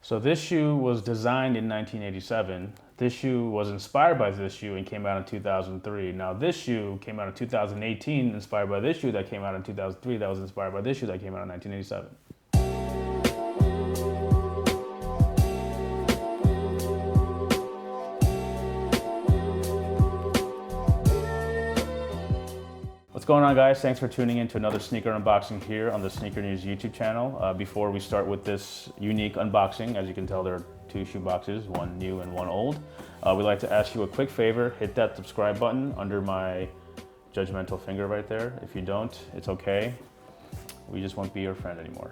So this shoe was designed in 1987. This shoe was inspired by this shoe and came out in 2003. Now this shoe came out in 2018, inspired by this shoe that came out in 2003, that was inspired by this shoe that came out in 1987. What's going on, guys? Thanks for tuning in to another sneaker unboxing here on the Sneaker News YouTube channel. Before we start with this unique unboxing, as you can tell, there are two shoe boxes, one new and one old. We'd like to ask you a quick favor. Hit that subscribe button under my judgmental finger right there. If you don't, it's okay. We just won't be your friend anymore.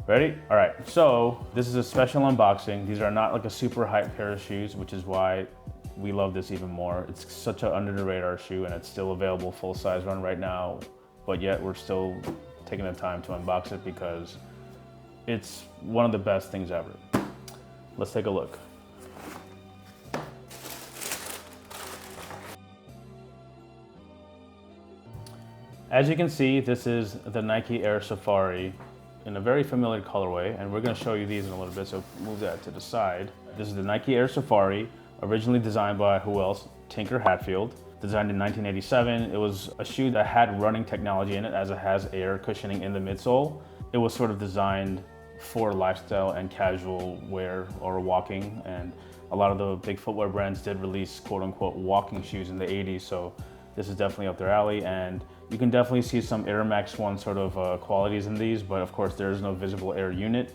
Ready? All right, so this is a special unboxing. These are not like a super hype pair of shoes, which is why we love this even more. It's such an under the radar shoe and it's still available full size run right now, but yet we're still taking the time to unbox it because it's one of the best things ever. Let's take a look. As you can see, this is the Nike Air Safari in a very familiar colorway, and we're gonna show you these in a little bit, so move that to the side. This is the Nike Air Safari, originally designed by who else? Tinker Hatfield. Designed in 1987. It was a shoe that had running technology in it as it has air cushioning in the midsole. It was sort of designed for lifestyle and casual wear or walking, and a lot of the big footwear brands did release quote unquote walking shoes in the 80s, so this is definitely up their alley, and you can definitely see some Air Max 1 sort of qualities in these, but of course there is no visible air unit.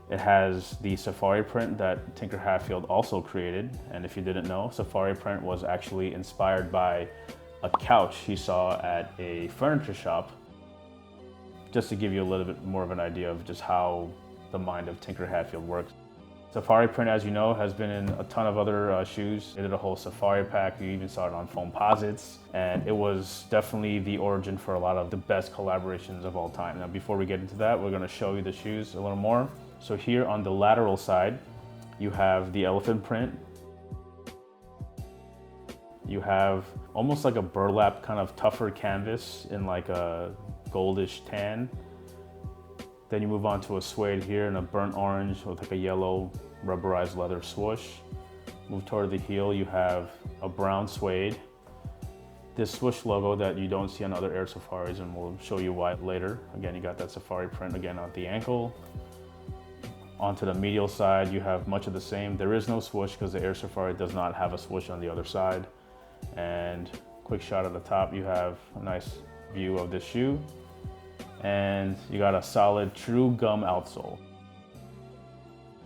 It has the Safari print that Tinker Hatfield also created. And if you didn't know, Safari print was actually inspired by a couch he saw at a furniture shop. Just to give you a little bit more of an idea of just how the mind of Tinker Hatfield works. Safari print, as you know, has been in a ton of other shoes. They did a whole Safari pack. You even saw it on Foamposites. And it was definitely the origin for a lot of the best collaborations of all time. Now, before we get into that, we're gonna show you the shoes a little more. So here on the lateral side, you have the elephant print. You have almost like a burlap kind of tougher canvas in like a goldish tan. Then you move on to a suede here in a burnt orange with like a yellow rubberized leather swoosh. Move toward the heel, you have a brown suede. This swoosh logo that you don't see on other Air Safaris, and we'll show you why later. Again, you got that Safari print again on the ankle. Onto the medial side, you have much of the same. There is no swoosh because the Air Safari does not have a swoosh on the other side. And quick shot at the top, you have a nice view of this shoe. And you got a solid true gum outsole.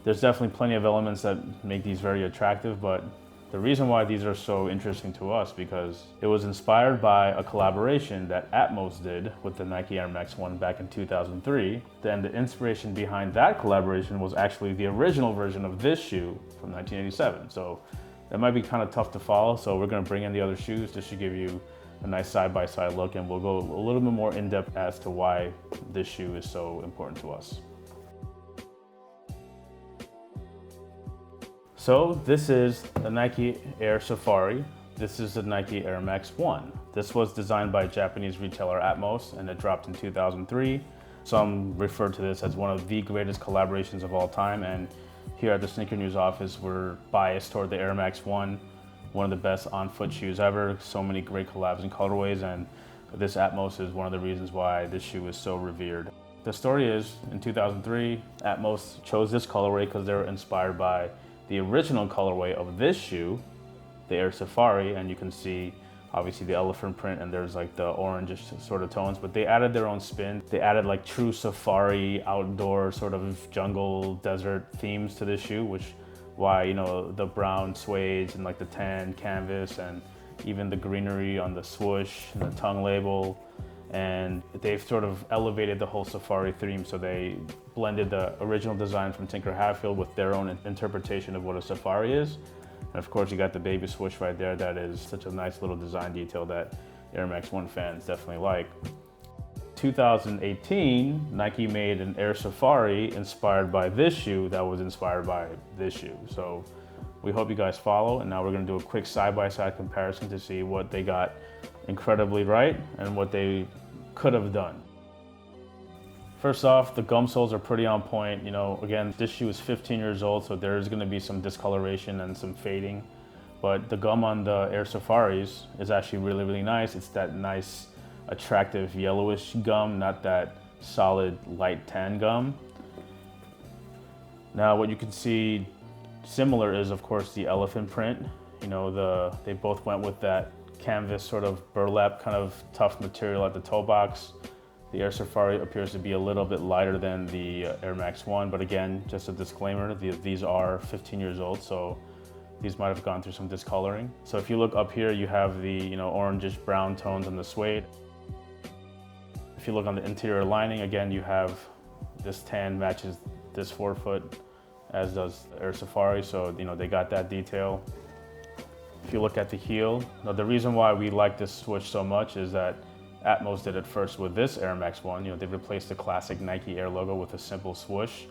There's definitely plenty of elements that make these very attractive, but the reason why these are so interesting to us because it was inspired by a collaboration that Atmos did with the Nike Air Max 1 back in 2003. Then the inspiration behind that collaboration was actually the original version of this shoe from 1987. So that might be kind of tough to follow. So we're gonna bring in the other shoes just to give you a nice side-by-side look, and we'll go a little bit more in depth as to why this shoe is so important to us. So this is the Nike Air Safari. This is the Nike Air Max 1. This was designed by Japanese retailer Atmos and it dropped in 2003. Some refer to this as one of the greatest collaborations of all time, and here at the Sneaker News office, we're biased toward the Air Max 1, one of the best on-foot shoes ever. So many great collabs and colorways, and this Atmos is one of the reasons why this shoe is so revered. The story is, in 2003, Atmos chose this colorway because they were inspired by the original colorway of this shoe, the Air Safari, and you can see obviously the elephant print and there's like the orange sort of tones, but they added their own spin. They added like true safari, outdoor sort of jungle, desert themes to this shoe, which why, you know, the brown suede and like the tan canvas and even the greenery on the swoosh and the tongue label. And they've sort of elevated the whole safari theme, so they blended the original design from Tinker Hatfield with their own interpretation of what a safari is. And of course you got the baby swoosh right there. That is such a nice little design detail that Air Max 1 fans definitely like. 2018, Nike made an Air Safari inspired by this shoe that was inspired by this shoe. So we hope you guys follow, and now we're gonna do a quick side-by-side comparison to see what they got incredibly right and what they could have done. First off, the gum soles are pretty on point. You know, again, this shoe is 15 years old, so there's gonna be some discoloration and some fading. But the gum on the Air Safaris is actually really, really nice. It's that nice, attractive yellowish gum, not that solid light tan gum. Now, what you can see similar is, of course, the elephant print. You know, they both went with that canvas sort of burlap kind of tough material at the toe box. The Air Safari appears to be a little bit lighter than the Air Max 1, but again, just a disclaimer, these are 15 years old, so these might have gone through some discoloring. So if you look up here, you have the, you know, orangish brown tones on the suede. If you look on the interior lining, again, you have this tan matches this forefoot, as does the Air Safari, so, you know, they got that detail. If you look at the heel, now the reason why we like this swoosh so much is that Atmos did it first with this Air Max 1. You know, they replaced the classic Nike Air logo with a simple swoosh.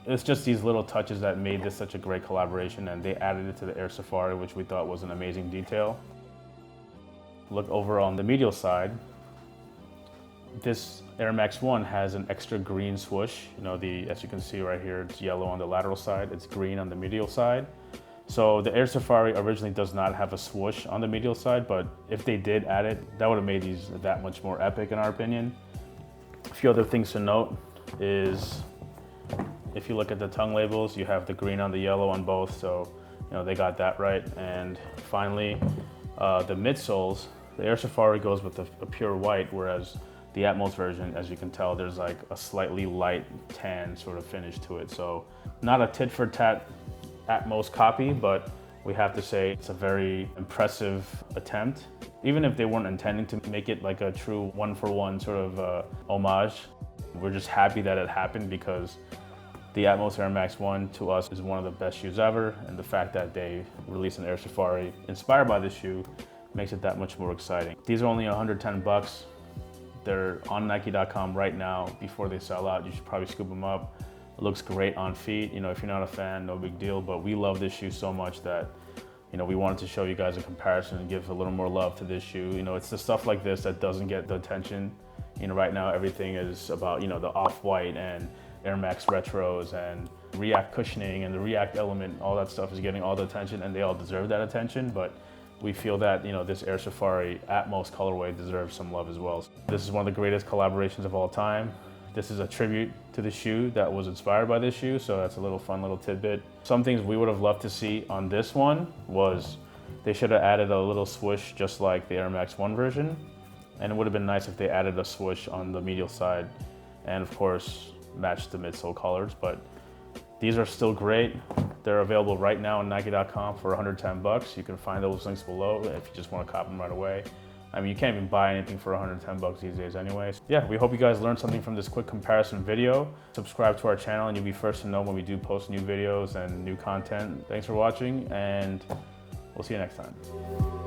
It's just these little touches that made this such a great collaboration, and they added it to the Air Safari, which we thought was an amazing detail. Look over on the medial side. This Air Max 1 has an extra green swoosh. You know, as you can see right here, it's yellow on the lateral side, it's green on the medial side. So the Air Safari originally does not have a swoosh on the medial side, but if they did add it, that would have made these that much more epic in our opinion. A few other things to note is, if you look at the tongue labels, you have the green on the yellow on both, so you know they got that right. And finally, the midsoles, the Air Safari goes with a pure white, whereas the Atmos version, as you can tell, there's like a slightly light tan sort of finish to it. So not a tit for tat Atmos copy, but we have to say it's a very impressive attempt. Even if they weren't intending to make it like a true one-for-one sort of homage, we're just happy that it happened, because the Atmos Air Max 1 to us is one of the best shoes ever, and the fact that they released an Air Safari inspired by this shoe makes it that much more exciting. These are only 110 bucks. They're on Nike.com right now before they sell out. You should probably scoop them up. It looks great on feet. You know, if you're not a fan, no big deal, but we love this shoe so much that, you know, we wanted to show you guys a comparison and give a little more love to this shoe. You know, it's the stuff like this that doesn't get the attention. You know, right now everything is about, you know, the off-white and Air Max retros and React cushioning and the React element. All that stuff is getting all the attention, and they all deserve that attention, but we feel that, you know, this Air Safari Atmos colorway deserves some love as well. This is one of the greatest collaborations of all time. This is a tribute to the shoe that was inspired by this shoe, so that's a little fun little tidbit. Some things we would have loved to see on this one was they should have added a little swoosh just like the Air Max 1 version, and it would have been nice if they added a swoosh on the medial side and, of course, matched the midsole colors, but these are still great. They're available right now on Nike.com for 110 bucks. You can find those links below if you just want to cop them right away. I mean, you can't even buy anything for 110 bucks these days anyways. Yeah, we hope you guys learned something from this quick comparison video. Subscribe to our channel and you'll be first to know when we do post new videos and new content. Thanks for watching, and we'll see you next time.